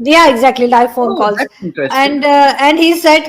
yeah, exactly, live phone calls. And he said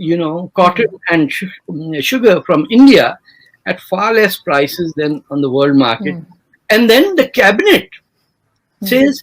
you know cotton and sugar from India at far less prices than on the world market, and then the cabinet says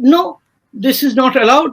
no, this is not allowed,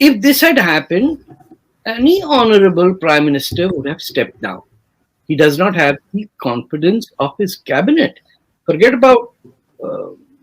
If this had happened, any honorable prime minister would have stepped down. He does not have the confidence of his cabinet. Forget about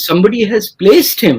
somebody has placed him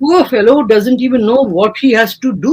poor fellow doesn't even know what he has to do.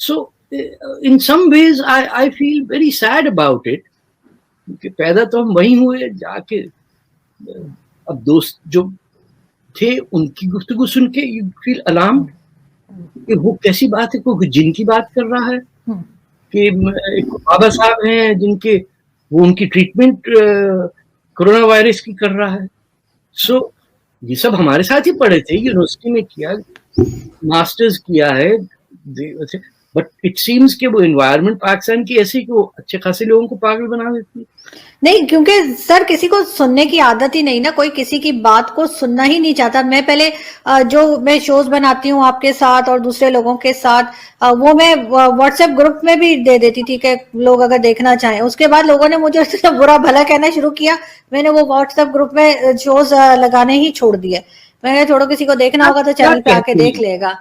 So in some ways I feel very sad about it, کہ پیدا تو ہم وہیں ہوئے جا کے. اب دوست جو تھے ان کی گفتگو سن کے you feel alarmed کہ وہ کیسی بات ہے, کوئی جن کی بات کر رہا ہے, کہ ایک بابا صاحب ہیں جن کے وہ ان کی ٹریٹمنٹ کورونا وائرس کی کر رہا ہے. سو یہ سب ہمارے ساتھ ہی پڑھے تھے, یونیورسٹی میں کیا, ماسٹرز کیا ہے, بٹ اٹ سیمز کہ وہ انوائرمنٹ پاکستان کی ایسی کہ وہ اچھے خاصے لوگوں کو پاگل بنا دیتی. نہیں, کیونکہ سر کسی کو سننے کی عادت ہی نہیں نا, کوئی کسی کی بات کو سننا ہی نہیں چاہتا. میں پہلے جو میں شوز بناتی ہوں آپ کے ساتھ اور دوسرے لوگوں کے ساتھ, وہ میں واٹس ایپ گروپ میں بھی دے دیتی تھی کہ لوگ اگر دیکھنا چاہیں. اس کے بعد لوگوں نے مجھے برا بھلا کہنا شروع کیا, میں نے وہ واٹس ایپ گروپ میں شوز لگانے ہی چھوڑ دیے. میں نے چھوڑو, کسی کو دیکھنا ہوگا تو چینل پہ آ کے دیکھ لے گا.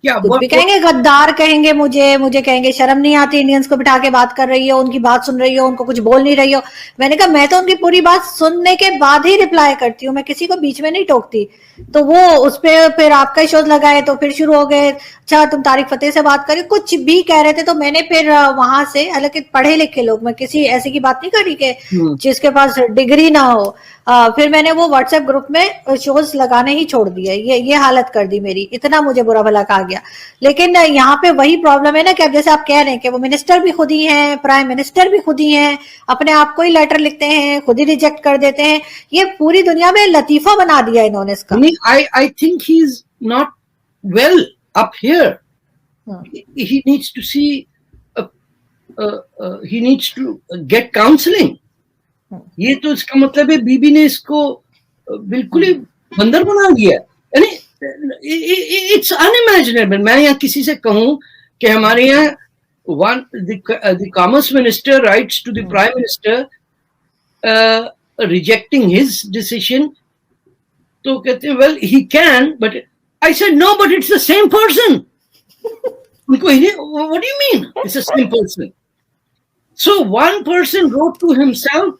کچھ بھی کہیں گے, غدار کہیں گے مجھے کہیں گے شرم نہیں آتی انڈینس کو بٹھا کے بات کر رہی ہو, ان کی بات سن رہی ہو, ان کو کچھ بول نہیں رہی ہو. میں نے کہا میں تو ان کی پوری بات سننے کے بعد ہی رپلائی کرتی ہوں, میں کسی کو بیچ میں نہیں ٹوکتی. تو وہ اس پہ پھر آپ کا شوز لگائے تو پھر شروع ہو گئے, اچھا تم طارق فتح سے بات کریں, کچھ بھی کہہ رہے تھے. تو میں نے پھر وہاں سے, حالانکہ پڑھے لکھے لوگ, میں کسی ایسی کی بات نہیں کر رہی کہ جس کے پاس ڈگری نہ ہو, پھر میں نے وہ واٹس ایپ گروپ میں شوز لگانے ہی چھوڑ دیے. یہ حالت کر دی میری, اتنا مجھے برا بھلا کہا گیا. لیکن یہاں پہ وہی پرابلم ہے نا کہ اب جیسے آپ کہہ رہے ہیں کہ وہ منسٹر بھی خود ہی ہیں, پرائم منسٹر بھی خود ہی ہیں, اپنے آپ کو ہی لیٹر لکھتے ہیں, خود ہی ریجیکٹ کر دیتے ہیں. یہ پوری دنیا میں لطیفہ بنا دیا انہوں نے اس کا. I think he's not well up here. He needs to see he needs to get counseling. یہ تو اس کا مطلب ہے بی بی نے اس کو بالکل ہی بندر بنا دیا. یعنی اٹس unimaginable. میں یہاں کسی سے کہوں کہ ہمارے یہاں the commerce minister writes to the prime minister rejecting his decision, تو کہتے ہیں well he can, but I said no, but it's the same person. ان کو what do you mean it's the same person? So one person wrote to himself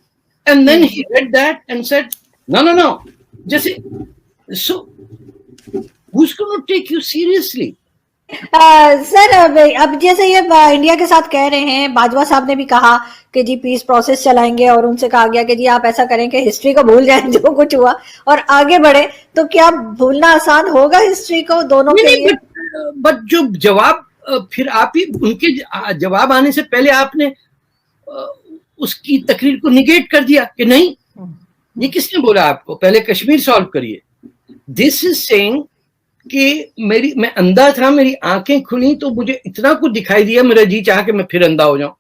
and then he read that and said no جیسے, so who's going to take you seriously? سر اب جیسے یہ India کے ساتھ کہہ رہے ہیں, باجوہ صاحب نے بھی کہا کہ جی پیس پروسیس چلائیں گے, اور ان سے کہا گیا کہ جی آپ ایسا کریں کہ ہسٹری کو بھول جائیں جو کچھ ہوا اور آگے بڑھے. تو کیا بھولنا آسان ہوگا ہسٹری کو دونوں کے لیے؟ بٹ جو جواب پھر آپ ہی, ان کے جواب آنے سے پہلے آپ نے اس کی تقریر کو نگیٹ کر دیا کہ نہیں, یہ کس نے بولا آپ کو, پہلے کشمیر سالو کریے. دس از سیئنگ کہ میں اندھا تھا, میری آنکھیں کھلی تو مجھے اتنا کچھ دکھائی دیا, میرا جی چاہا کہ میں پھر اندھا ہو جاؤں.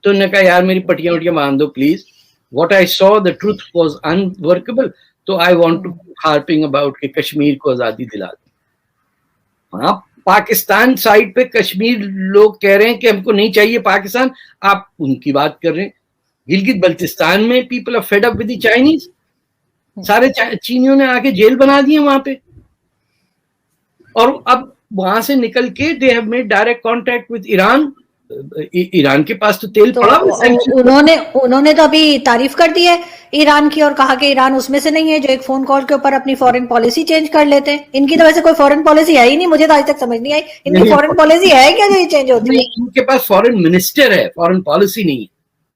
تو انہوں نے کہا یار میری پٹیاں وٹیاں باندھ دو please, what I saw the truth was unworkable, تو I want to harping about کہ کشمیر کو آزادی دلا دو. ہاں پاکستان سائڈ پہ کشمیر لوگ کہہ رہے ہیں کہ ہم کو نہیں چاہیے پاکستان, آپ ان کی بات کر رہے ہیں. گلگت بلتستان میں people are fed up with the Chinese, سارے چینیوں نے آ کے جیل بنا دیے وہاں پہ, اور اب وہاں سے نکل کے they have made direct contact with Iran. Iran کے پاس تو تیل پڑا, انہوں نے تو ابھی تعریف کر دی ہے ایران کی, اور کہا کہ ایران اس میں سے نہیں ہے جو ایک فون کال کے اوپر اپنی فورن پالیسی چینج کر لیتے ہیں. ان کی تو ویسے کوئی فورن پالیسی ہے ہی نہیں, مجھے تو آج تک سمجھ نہیں آئی ان کی فورن پالیسی ہے کیا جو یہ چینج ہوتی ہے. ان کے پاس فورن منسٹر ہے, فورن پالیسی نہیں ہے.